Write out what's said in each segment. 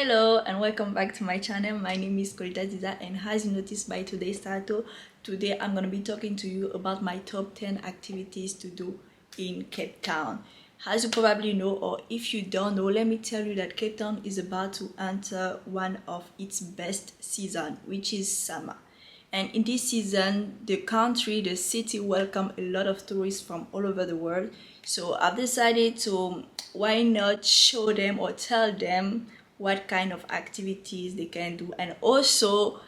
Hello and welcome back to my channel. My name is Kolita Ziza, and as you noticed by today's title, today I'm going to be talking to you about my top 10 activities to do in Cape Town. As you probably know, or if you don't know, let me tell you that Cape Town is about to enter one of its best season, which is summer. And in this season, the country, the city welcome a lot of tourists from all over the world. So I've decided to, why not show them or tell them what kind of activities they can do. And also,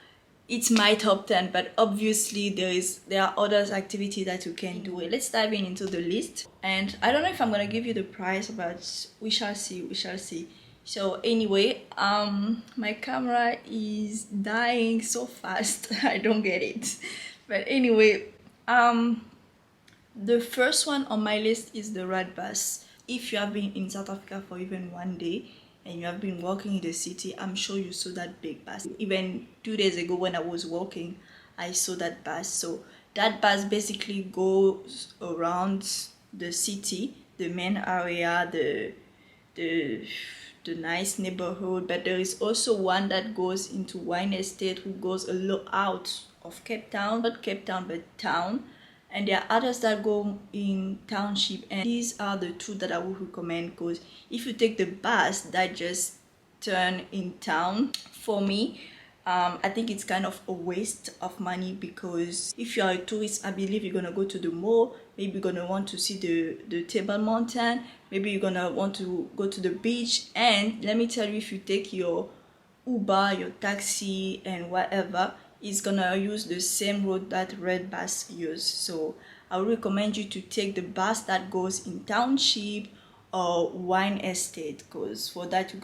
it's my top 10, but obviously there are other activities that you can do. Let's dive into the list. And I don't know if I'm gonna give you the price, but we shall see. So anyway, my camera is dying so fast. I don't get it. But anyway, the first one on my list is the red bus. If you have been in South Africa for even one day and you have been walking in the city, I'm sure you saw that big bus. Even 2 days ago when I was walking, I saw that bus. So that bus basically goes around the city, the main area, the nice neighborhood. But there is also one that goes into Wine Estate, who goes a lot out of Cape Town, not Cape Town but town. And there are others that go in township, and these are the two that I would recommend, because if you take the bus that just turn in town, for me, I think it's kind of a waste of money, because if you are a tourist, I believe you're gonna go to the mall, maybe you're gonna want to see the Table Mountain, maybe you're gonna want to go to the beach. And let me tell you, if you take your Uber, your taxi and whatever, is gonna use the same road that red bus use. So I would recommend you to take the bus that goes in township or Wine Estate, because for that you're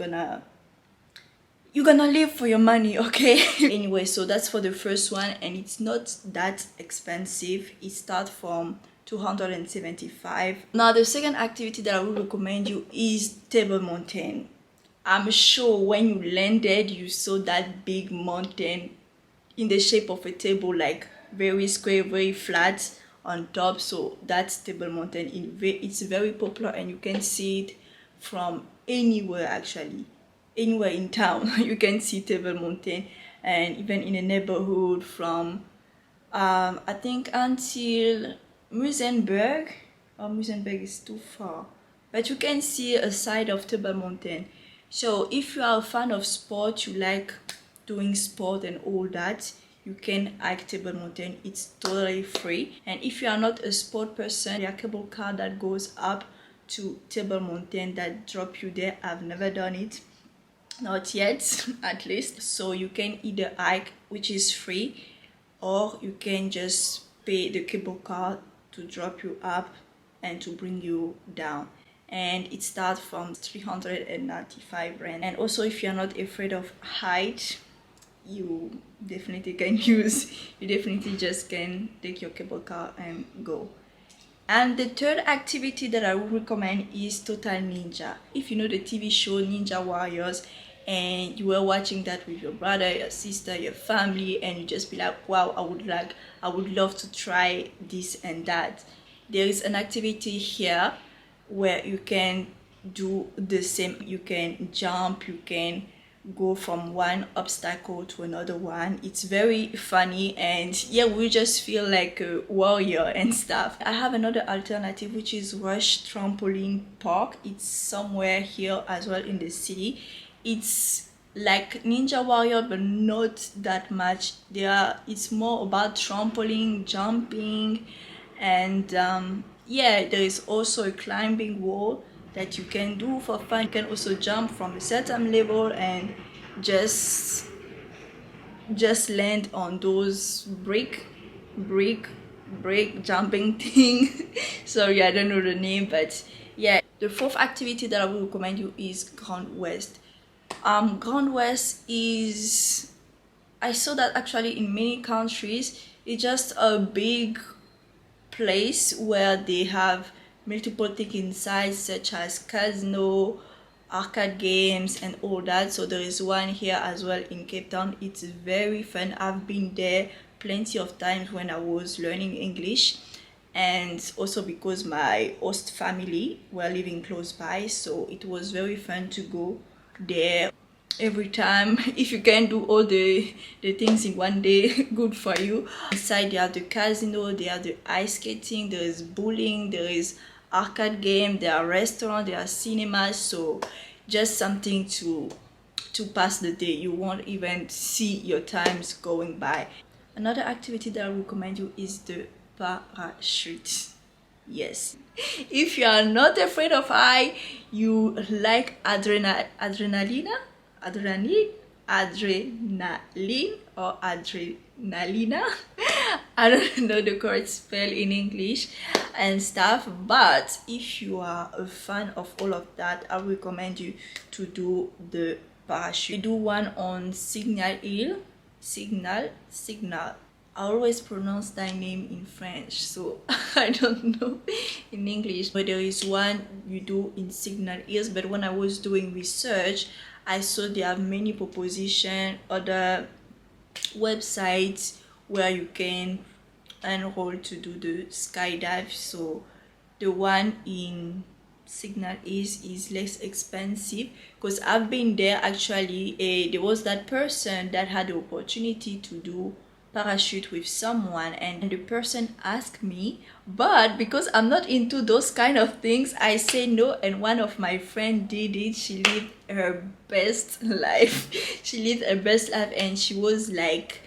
gonna live for your money, okay? Anyway, so that's for the first one, and it's not that expensive. It starts from 275. Now the second activity that I would recommend you is Table Mountain. I'm sure when you landed you saw that big mountain in the shape of a table, like very square, very flat on top. So that's Table Mountain. It's very popular, and you can see it from anywhere, actually anywhere in town. You can see Table Mountain, and even in a neighborhood from I think until Muizenberg, or Muizenberg is too far, but you can see a side of Table Mountain. So if you are a fan of sport, you like doing sport and all that, you can hike Table Mountain. It's totally free. And if you are not a sport person, there are cable car that goes up to Table Mountain that drop you there. I've never done it, not yet at least. So you can either hike, which is free, or you can just pay the cable car to drop you up and to bring you down. And it starts from 395 rand. And also, if you're not afraid of height, you definitely just can take your cable car and go. And the third activity that I would recommend is Total Ninja. If you know the TV show Ninja Warriors, and you were watching that with your brother, your sister, your family, and you just be like, wow, I would love to try this and that, there is an activity here where you can do the same. You can jump, you can go from one obstacle to another one. It's very funny, and yeah, we just feel like a warrior and stuff. I have another alternative, which is Rush Trampoline Park. It's somewhere here as well in the city. It's like Ninja Warrior, but not that much. It's more about trampoline, jumping, and yeah, there is also a climbing wall that you can do for fun. You can also jump from a certain level and just land on those brick jumping thing. Sorry, I don't know the name, but yeah. The fourth activity that I will recommend you is Grand West. Grand West is, I saw that actually in many countries, it's just a big place where they have multiple things inside, such as casino, arcade games and all that. So there is one here as well in Cape Town. It's very fun. I've been there plenty of times when I was learning English, and also because my host family were living close by, so it was very fun to go there. every time. If you can do all the things in one day, good for you. Inside they have the casino, they have the ice skating, there is bowling, there is arcade game, there are restaurants, there are cinemas. So just something to pass the day. You won't even see your times going by. Another activity that I recommend you is the parachute. Yes, if you are not afraid of high, you like adrenaline or adrenalina. I don't know the correct spell in English and stuff, but if you are a fan of all of that, I recommend you to do the parachute. You do one on Signal Hill. Signal. I always pronounce that name in French, so I don't know in English. But there is one you do in Signal Hills, but when I was doing research, I saw they have many propositions, other websites where you can enroll to do the skydive. So the one in Signal is less expensive, because I've been there actually. There was that person that had the opportunity to do parachute with someone, and the person asked me, but because I'm not into those kind of things, I say no. And one of my friend did it. She lived her best life. And she was like,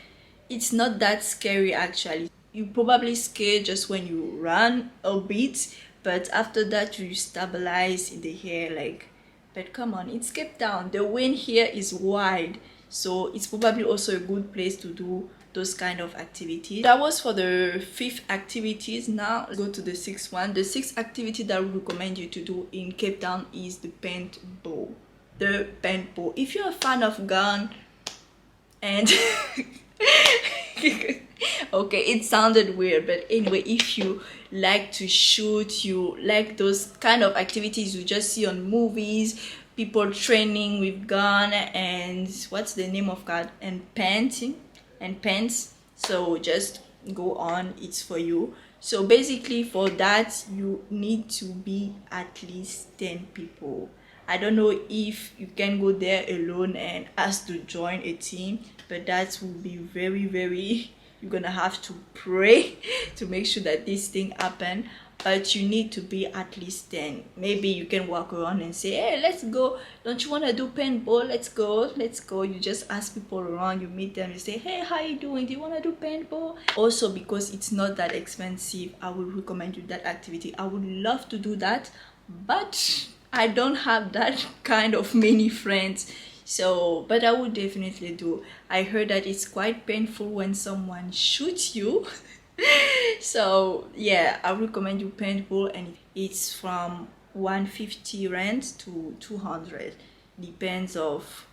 it's not that scary actually. You probably scared just when you run a bit, but after that you stabilize in the air, like, but come on, it's Cape Town, the wind here is wide, so it's probably also a good place to do those kind of activities. That was for the 5th activities. Now let's go to the 6th one. The 6th activity that I would recommend you to do in Cape Town is the paintball. If you're a fan of gun and okay, it sounded weird, but anyway, if you like to shoot, you like those kind of activities you just see on movies, people training with gun and what's the name of that, and painting and pens, so just go on, it's for you. So basically for that you need to be at least 10 people. I don't know if you can go there alone and ask to join a team, but that will be very, you're gonna have to pray to make sure that this thing happen. But you need to be at least 10. Maybe you can walk around and say, hey, let's go, don't you want to do paintball? Let's go. You just ask people around, you meet them, you say, hey, how you doing, do you want to do paintball? Also, because it's not that expensive, I would recommend you that activity. I would love to do that, but I don't have that kind of many friends. So, but I would definitely do. I heard that it's quite painful when someone shoots you. So yeah, I recommend you paintball, and it's from 150 rand to 200, depends of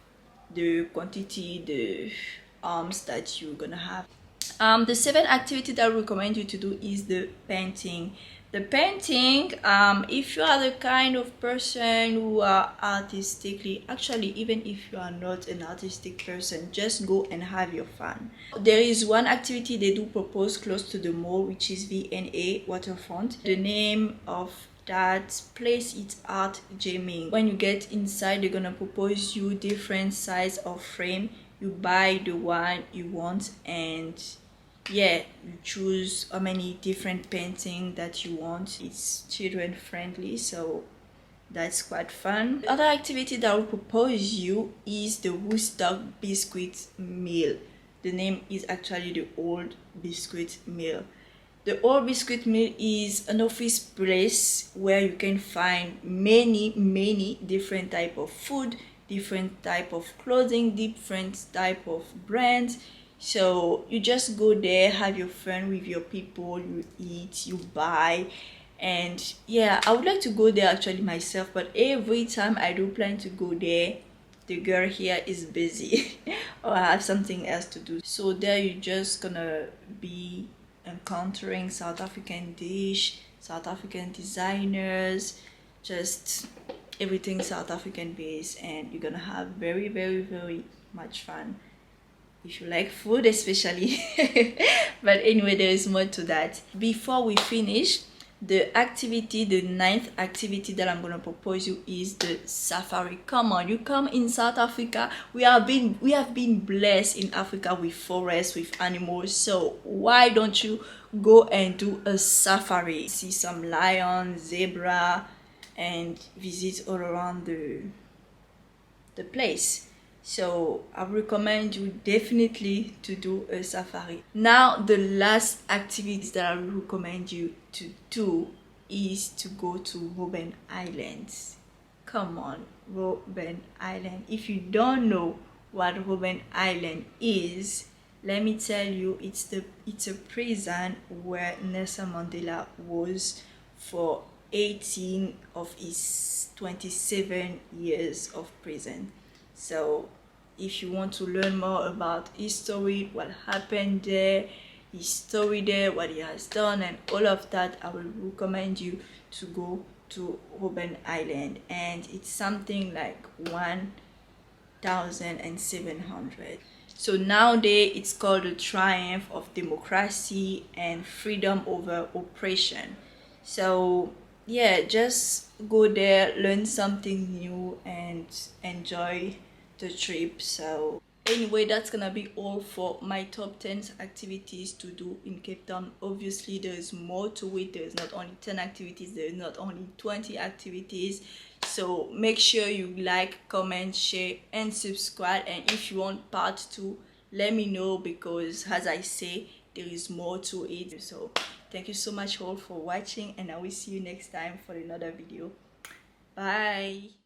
the quantity, the arms that you're gonna have. The 7th activity that I recommend you to do is the painting. The painting, if you are the kind of person who are artistically, actually even if you are not an artistic person, just go and have your fun. There is one activity they do propose close to the mall, which is V&A Waterfront. The name of that place is Art Jamming. When you get inside, they're gonna propose you different size of frame. You buy the one you want, and yeah, you choose how many different painting that you want. It's children friendly, so that's quite fun. The other activity that I will propose you is the Woodstock Biscuit Mill. The name is actually the Old Biscuit Mill. The Old Biscuit Mill is an office place where you can find many different type of food, different type of clothing, different type of brands. So you just go there, have your fun with your people, you eat, you buy. And yeah, I would like to go there actually myself, but every time I do plan to go there, the girl here is busy or I have something else to do. So there you're just gonna be encountering South African dish, South African designers, just everything South African based, and you're gonna have very much fun if you like food especially. But anyway, there is more to that. Before we finish, The activity, the ninth activity that I'm gonna propose you is the safari. Come on, you come in South Africa. We have been blessed in Africa with forests, with animals. So why don't you go and do a safari? See some lion, zebra, and visit all around the place. So I recommend you definitely to do a safari. Now the last activities that I recommend you to do is to go to Robben Island. Come on, Robben Island. If you don't know what Robben Island is, let me tell you, it's a prison where Nelson Mandela was for 18 of his 27 years of prison. So if you want to learn more about his story, what happened there, his story there, what he has done, and all of that, I will recommend you to go to Robben Island. And it's something like 1,700. So nowadays it's called the triumph of democracy and freedom over oppression. So yeah, just go there, learn something new, and enjoy the trip. So anyway, that's gonna be all for my top 10 activities to do in Cape Town. Obviously there's more to it. There's not only 10 activities, there's not only 20 activities. So make sure you like, comment, share, and subscribe. And if you want part 2, let me know, because as I say, there is more to it. So thank you so much all for watching, and I will see you next time for another video. Bye.